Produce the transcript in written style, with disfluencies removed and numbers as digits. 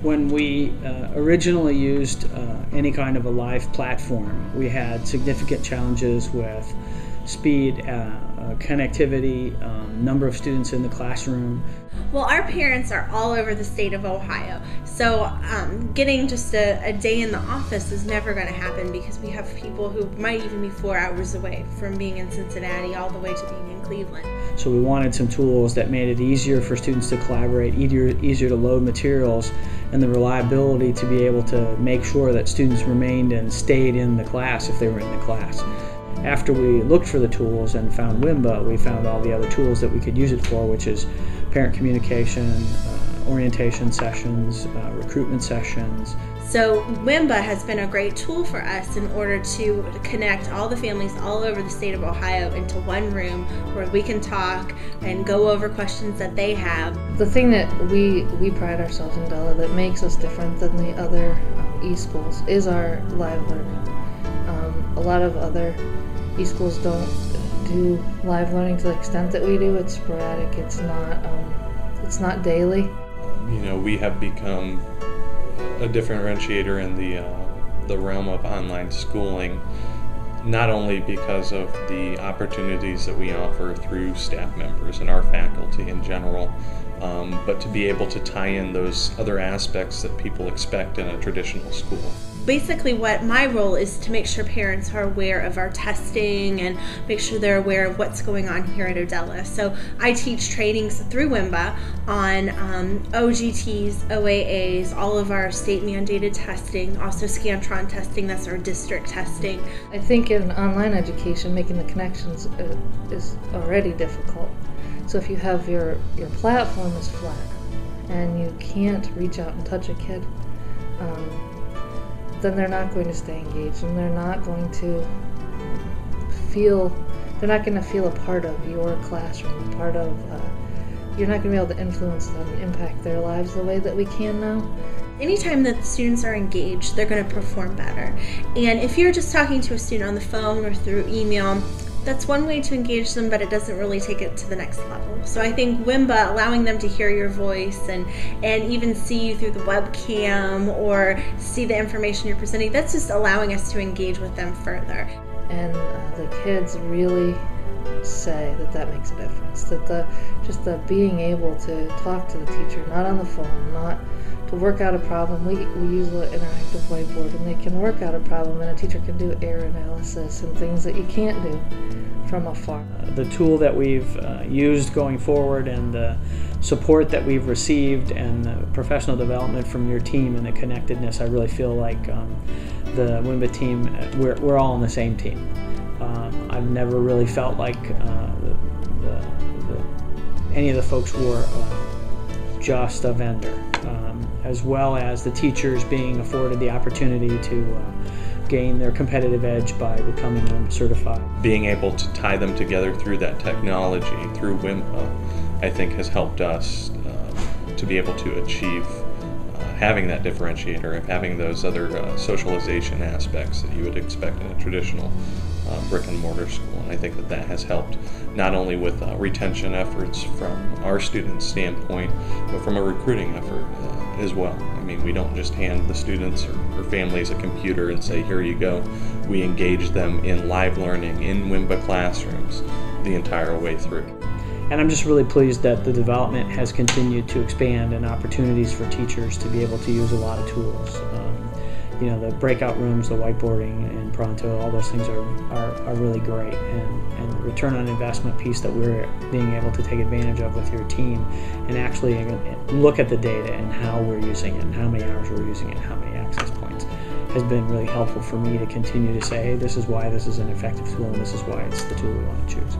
When we originally used any kind of a live platform, we had significant challenges with speed, connectivity, number of students in the classroom. Well, our parents are all over the state of Ohio, so getting just a day in the office is never going to happen because we have people who might even be 4 hours away from being in Cincinnati all the way to being in Cleveland. So we wanted some tools that made it easier for students to collaborate, easier to load materials, and the reliability to be able to make sure that students remained and stayed in the class if they were in the class. After we looked for the tools and found Wimba, we found all the other tools that we could use it for, which is parent communication, orientation sessions, recruitment sessions. So Wimba has been a great tool for us in order to connect all the families all over the state of Ohio into one room where we can talk and go over questions that they have. The thing that we pride ourselves in OHDELA that makes us different than the other e-schools is our live learning. A lot of other e-schools don't do live learning to the extent that we do. It's sporadic. It's not daily. You know, we have become a differentiator in the realm of online schooling, not only because of the opportunities that we offer through staff members and our faculty in general, but to be able to tie in those other aspects that people expect in a traditional school. Basically what my role is to make sure parents are aware of our testing and make sure they're aware of what's going on here at OHDELA. So I teach trainings through Wimba on OGTs, OAAs, all of our state mandated testing, also Scantron testing, that's our district testing. I think in online education making the connections is already difficult. So if you have your platform is flat and you can't reach out and touch a kid, then they're not going to stay engaged and they're not going to feel a part of your classroom, you're not going to be able to influence them and impact their lives the way that we can now. Anytime that the students are engaged, they're going to perform better. And if you're just talking to a student on the phone or through email, that's one way to engage them, but it doesn't really take it to the next level. So I think Wimba, allowing them to hear your voice and even see you through the webcam or see the information you're presenting, that's just allowing us to engage with them further. And the kids really say that makes a difference. That just the being able to talk to the teacher, not on the phone, not to work out a problem. We use an interactive whiteboard and they can work out a problem and a teacher can do error analysis and things that you can't do from afar. The tool that we've used going forward and the support that we've received and the professional development from your team and the connectedness, I really feel like the Wimba team, we're all on the same team. I've never really felt like any of the folks were just a vendor, as well as the teachers being afforded the opportunity to gain their competitive edge by becoming Wimba certified. Being able to tie them together through that technology, through Wimba, I think has helped us to be able to achieve having that differentiator and having those other socialization aspects that you would expect in a traditional brick and mortar school. And I think that has helped not only with retention efforts from our students' standpoint, but from a recruiting effort as well. I mean, we don't just hand the students or families a computer and say, here you go. We engage them in live learning, in Wimba classrooms, the entire way through. And I'm just really pleased that the development has continued to expand and opportunities for teachers to be able to use a lot of tools. You know, the breakout rooms, the whiteboarding and Pronto, all those things are really great. And the return on investment piece that we're being able to take advantage of with your team and actually look at the data and how we're using it and how many hours we're using it and how many access points has been really helpful for me to continue to say, hey, this is why this is an effective tool and this is why it's the tool we want to choose.